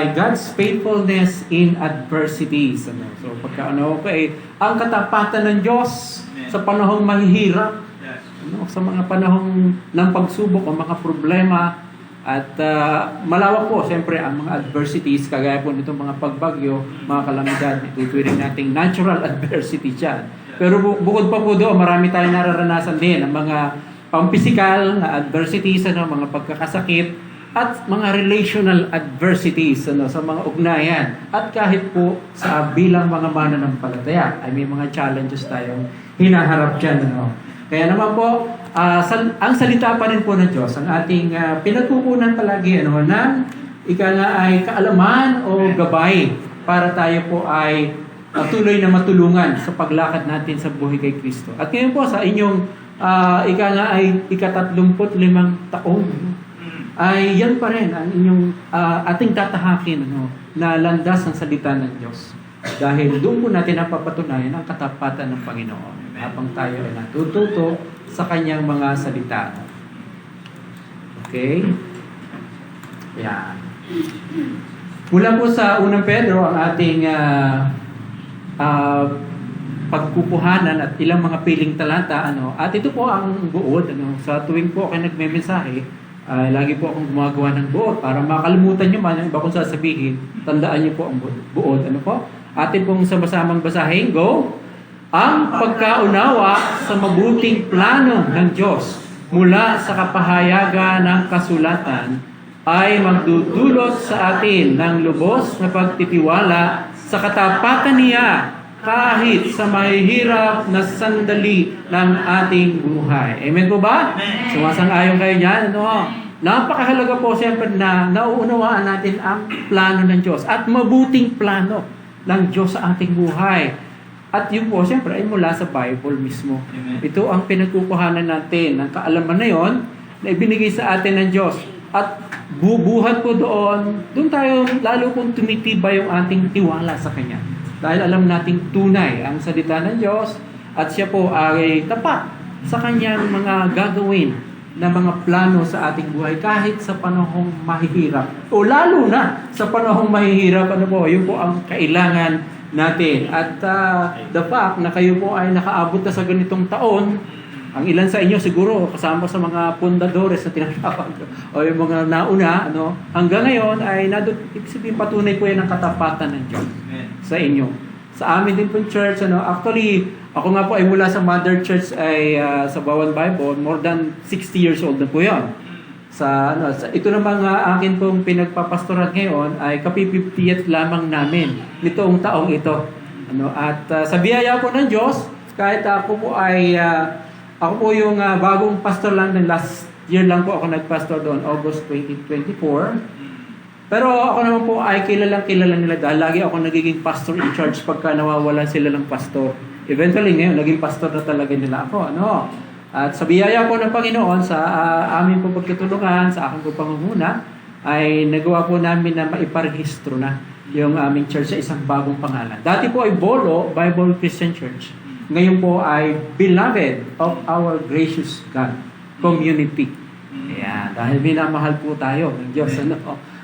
ay God's faithfulness in adversities. Ano? So ang katapatan ng Diyos sa panahong mahihirap, sa mga panahong ng pagsubok o mga problema, at malawak po siyempre ang mga adversities, kagaya po nitong mga pagbagyo, mga kalamidad, ituturing nating natural adversity dyan. Pero bukod pa po doon, marami tayong nararanasan din ang mga pampisikal na adversities, mga pagkakasakit, at mga relational adversities sa mga ugnayan. At kahit po sa bilang mga mananampalataya ay may mga challenges tayong hinaharap dyan. Kaya naman po, ang salita pa rin po ng Diyos, ang ating pinagkukunan palagi ng ay kaalaman o gabay para tayo po ay tuloy na matulungan sa paglakad natin sa buhay kay Kristo. At ngayon po sa inyong ay ika-35 taon, ay yan pa rin ang inyong ating tatahakin na landas ng salita ng Diyos. Dahil doon po natin napapatunayan ang katapatan ng Panginoon habang tayo ay natututo sa kanyang mga salita. Okay? Yan. Mula po sa unang Pedro, ang ating pagkukuhanan at ilang mga piling talata, at ito po ang buod, sa tuwing po ako nagme-mensahe, lagi po akong gumagawa ng buod para makalimutan nyo man yung iba kong sasabihin, tandaan nyo po ang buod. Ano po? Atin pong sama-samang basahin. Go! Ang pagkaunawa sa mabuting plano ng Diyos mula sa kapahayagan ng kasulatan ay magdudulot sa atin ng lubos na pagtitiwala sa katapatan niya kahit sa mahihirap na sandali ng ating buhay. Amen po ba? Sumasang-ayon kayo niyan? Napakahalaga po siyempre na nauunawaan natin ang plano ng Diyos at mabuting plano ng Diyos sa ating buhay. At yun po, siyempre, ay mula sa Bible mismo. Amen. Ito ang pinagkukuhanan natin ng kaalaman na yon na ibinigay sa atin ng Diyos. At bubuhat po doon tayo lalo kung tumitibay yung ating tiwala sa Kanya. Dahil alam nating tunay ang salita ng Diyos at siya po ay tapat sa Kanyang mga gagawin na mga plano sa ating buhay kahit sa panahong mahihirap. O lalo na sa panahong mahihirap, yun po ang kailangan natin. At the fact na kayo po ay nakaabot na sa ganitong taon, ang ilan sa inyo siguro kasama sa mga pundadores na tinatawag o yung mga nauna, hanggang ngayon ay ibig patunay po yan ng katapatan ng Diyos sa inyo. Sa amin din po church, actually, ako nga po ay mula sa Mother Church ay sa Bawan Bible, more than 60 years old na po yan. Ito namang akin pong pinagpapastoran ngayon ay kapi-50th lamang namin nitong taong ito. At sa biyaya po ng Diyos, kahit ako po yung bagong pastor lang ng last year lang po ako nagpastor doon, August 2024. Pero ako naman po ay kilala nila dahil lagi ako nagiging pastor in charge pagka nawawalan sila ng pastor. Eventually ngayon, naging pastor na talaga nila ako. At sa biyaya po ng Panginoon, sa amin po pagtutulungan, sa aking po pangunguna, ay nagawa po namin na maiparehistro na yung aming church sa isang bagong pangalan. Dati po ay Bolo Bible Christian Church. Ngayon po ay Beloved of Our Gracious God Community. Ayan, dahil minamahal po tayo ng Diyos.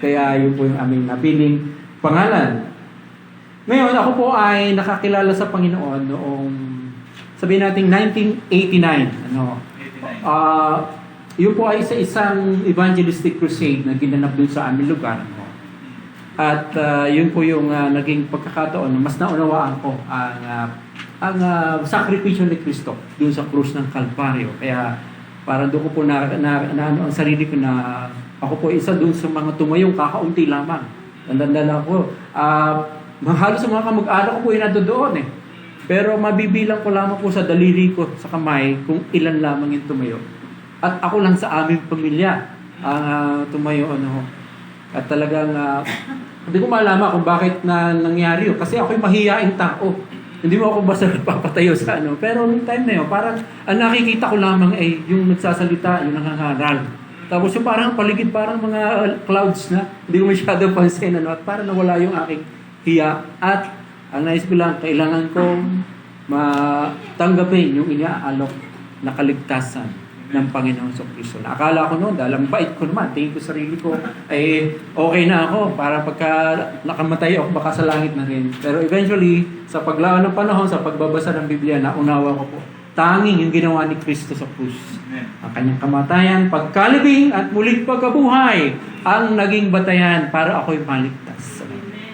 Kaya yun po yung aming napiling pangalan. Ngayon, ako po ay nakakilala sa Panginoon noong sabihin natin 1989. Yun po ay sa isang evangelistic crusade na ginanap dun sa aming lugar. At yun po yung naging pagkakataon na mas naunawaan ko ang sakripisyo ni Kristo dun sa krus ng Kalbaryo. Kaya parang doon ko po ang sarili ko na ako po isa dun sa mga tumayong kakaunti lamang. Tandaan ako. Halos sa mga kamag-anak ko po yung nandoon eh. Pero mabibilang ko lamang po sa daliri ko sa kamay kung ilan lamang yung tumayo. At ako lang sa aming pamilya ang tumayo. At talagang hindi ko malaman kung bakit na nangyari yun. Kasi ako'y mahihaing tao. Hindi mo ako basta nagpapatayo sa Pero noong time na yun, parang ang nakikita ko lamang ay yung nagsasalita, yung nangangaral. Tapos yung parang paligid, parang mga clouds na. Hindi ko masyado pansin. At parang nawala yung aking hiya. At ang nais ko lang, kailangan kong matanggapin yung inaalok na kaligtasan ng Panginoong Kristo. Akala ko noon, dahil ang bait ko naman, tingin ko sarili ko, ay okay na ako para pagka nakamatay ako, baka sa langit na rin. Pero eventually, sa paglaan ng panahon, sa pagbabasa ng Biblia, naunawa ko po, tanging yung ginawa ni Kristo sa krus. Ang kanyang kamatayan, pagkalibing at muling pagkabuhay, ang naging batayan para ako'y maligtas.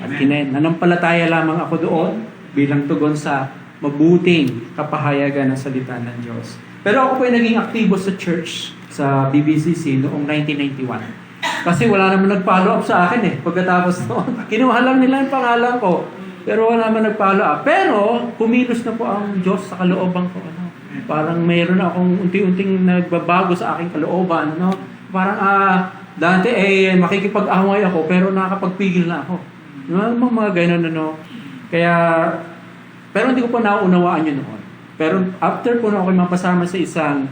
At nanampalataya lamang ako doon bilang tugon sa mabuting kapahayagan ng salita ng Diyos. Pero ako po ay naging aktibo sa church, sa BBCC noong 1991. Kasi wala naman nag-follow up sa akin eh. Pagkatapos noon, kinuha lang nila ang pangalan ko. Pero wala naman nag-follow up. Pero, kumilos na po ang Diyos sa kalooban ko. Parang mayroon na akong unti-unting nagbabago sa aking kalooban. Parang, dati ay makikipag-away ako, pero nakakapagpigil na ako. Mga ganun, Kaya, pero hindi ko pa nauunawaan yun noon. Pero after po na ako mapasama sa isang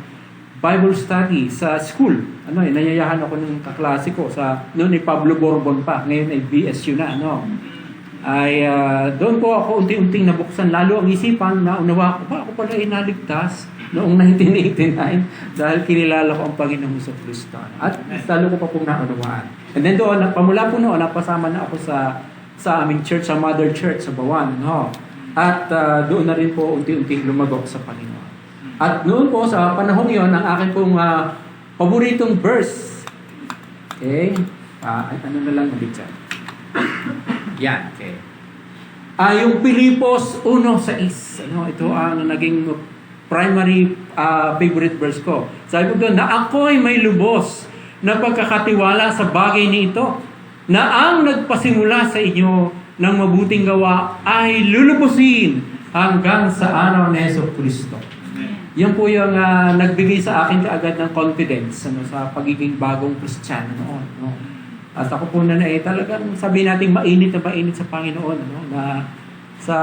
Bible study sa school, nanyayahan ako ng kaklase ko noon ay Pablo Borbon pa, ngayon ay BSU na, ay doon po ako unti-unting nabuksan lalo ang isipan, naunawa ko, ako pala inaligtas noong 1989 dahil kinilala ko ang Panginoong Kristo. At lalo ko pa pong naunawaan. And then doon, pamula po noon, napasama na ako sa aming church, sa mother church sa Bawan, At doon na rin po unti-unti lumagok sa Panginoon. At noon po sa panahon yon, ang akin pong paboritong verse. Okay? Ano na lang ulit dyan. Yan. Okay. Yung Pilipos 1:6. Ito ang naging primary favorite verse ko. Sabi ko doon, na ako'y may lubos na pagkakatiwala sa bagay nito, na ang nagpasimula sa inyo ng mabuting gawa ay lulubusin hanggang sa araw ni Kristo. Yan po yung nagbigay sa akin kaagad ng confidence sa pagiging bagong Kristiyano noon. At ako po na talagang sabihin natin mainit na mainit sa Panginoon. Na sa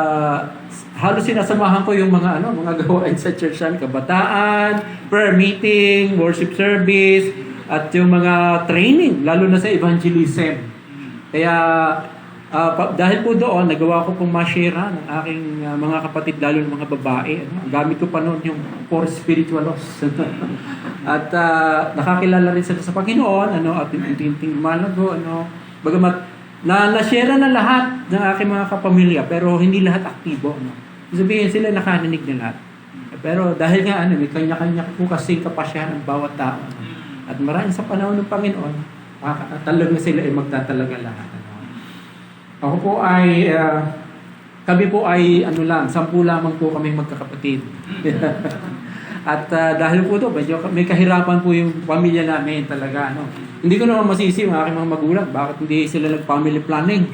halos sinasamahan ko yung mga gawain sa church, kabataan, prayer meeting, worship service, at yung mga training, lalo na sa evangelism. Kaya dahil po doon, nagawa ko pong ma-share ng aking mga kapatid, lalo ng mga babae. Gamit ko pa noon yung for spiritualos. At nakakilala rin sila sa Panginoon, at tinting malago, bagamat na-share na lahat ng aking mga kapamilya, pero hindi lahat aktibo. Sabihin sila nakaninig na lahat. Pero dahil nga, may kanya-kanya po kasing kapasyahan ng bawat tao. At marami sa panahon ng Panginoon, talaga sila ay magtatalaga lahat. Ako po ay, kami po ay 10 lamang po kami magkakapatid. At dahil po ito, may kahirapan po yung pamilya namin talaga. Hindi ko naman masisi ang aking mga magulang. Bakit hindi sila nag-family planning?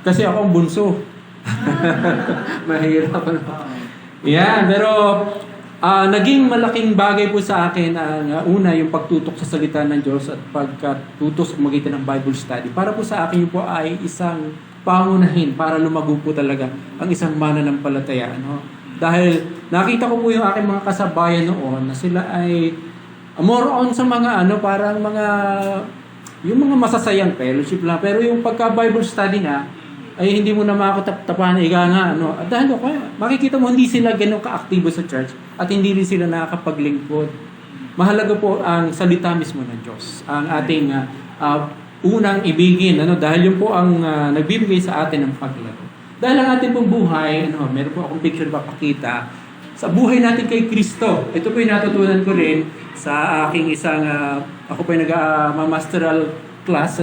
Kasi ako ang bunso. Mahirapan po. Yan, pero naging malaking bagay po sa akin una yung pagtutok sa salita ng Diyos at pagtutok sa magitan ng Bible study. Para po sa akin po ay isang pangunahin para lumago po talaga ang isang mananampalataya. Dahil nakita ko po yung aking mga kasabayan noon na sila ay more on sa mga parang yung mga masasayang fellowship lang. Pero yung pagka-Bible study na, ay hindi mo na makakatapahan, At dahil makikita mo hindi sila ganun ka-aktibo sa church at hindi rin sila nakakapaglingkod. Mahalaga po ang salita mismo ng Diyos. Ang ating unang ibigin, dahil yun po ang nagbibigay sa atin ng paglaro. Dahil ang ating pong buhay, meron po akong picture papakita, sa buhay natin kay Kristo. Ito po yung natutunan ko rin sa aking isang, ako po yung nag-masteral class,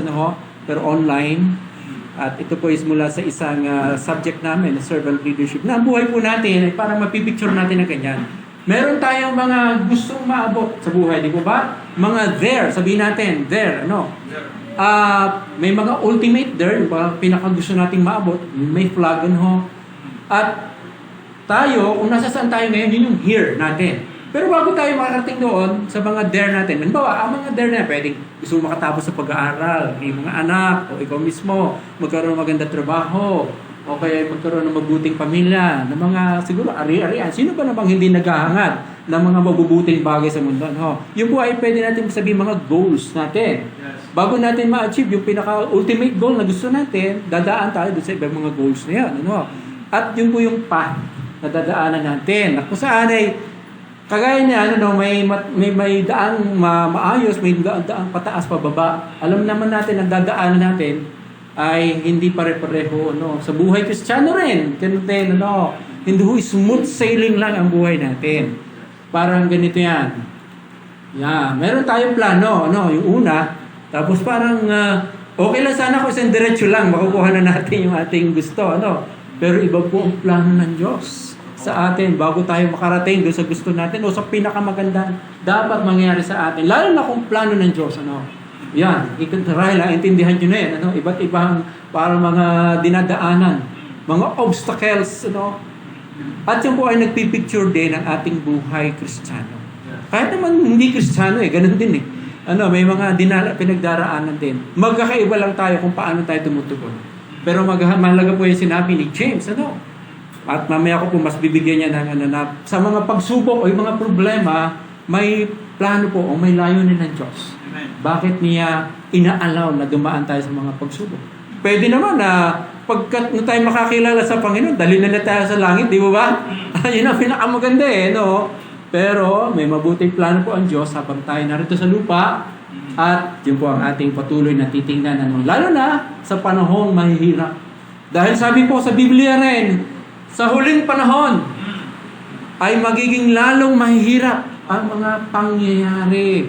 pero online. At ito po is mula sa isang subject namin, servant leadership, na ang buhay po natin ay parang mapipicture natin na ganyan. Meron tayong mga gustong maabot sa buhay, di po ba? Mga there, sabihin natin, there, may mga ultimate there, yung pinakagusto nating maabot, may flag, At tayo, kung nasa saan tayo ngayon, yun yung here natin. Pero bago tayo makarating doon sa mga there natin, halimbawa, ang mga there na pwedeng gusto mo makatapos sa pag-aaral, may mga anak, o ikaw mismo, magkaroon ng maganda trabaho, o kaya magkaroon ng mabuting pamilya, ng mga, siguro, ari-arian. Sino ba namang hindi naghahangad ng mga mabubuting bagay sa mundo? Yung po ay pwede natin sabihin mga goals natin. Bago natin ma-achieve yung pinaka-ultimate goal na gusto natin, dadaan tayo doon sa ibang mga goals na yan. At yun po yung path na dadaanan natin. Kung saan ay Kagaya niya, may daang maayos, may daang pataas pababa. Alam naman natin, ang dadaanan natin ay hindi pare-pareho. Sa buhay Kristiyano rin, ganun din, hindi smooth sailing lang ang buhay natin. Parang ganito yan. Meron tayong plano, yung una, tapos parang okay lang sana kung isang diretso lang, makukuha na natin yung ating gusto, Pero iba po ang plano ng Diyos sa atin bago tayo makarating doon sa gusto natin o sa pinakamagandang dapat mangyari sa atin. Lalo na kung plano ng Diyos, Yan, intindihan nyo na yan, Iba't ibang para mga dinadaanan, mga obstacles, At yun po ay nagpipicture din ng ating buhay Kristiyano. Kahit naman hindi Kristiyano, ganun din may mga pinagdaraanan din. Magkakaiba lang tayo kung paano tayo tumutugon. Pero mahalaga po yung sinabi ni James, At mamaya ko po mas bibigyan niya ng sa mga pagsubok o yung mga problema, may plano po o may layunin ng Diyos. Bakit niya inaalaw na dumaan tayo sa mga pagsubok? Pwede naman na pagkat na tayo makakilala sa Panginoon, dali na tayo sa langit, di ba? Yun ang pinakamaganda Pero may mabuting plano po ang Diyos habang tayo narito sa lupa at yun po ang ating patuloy na titingnan. Lalo na sa panahong mahihirap. Dahil sabi po sa Biblia rin, sa huling panahon ay magiging lalong mahihirap ang mga pangyayari.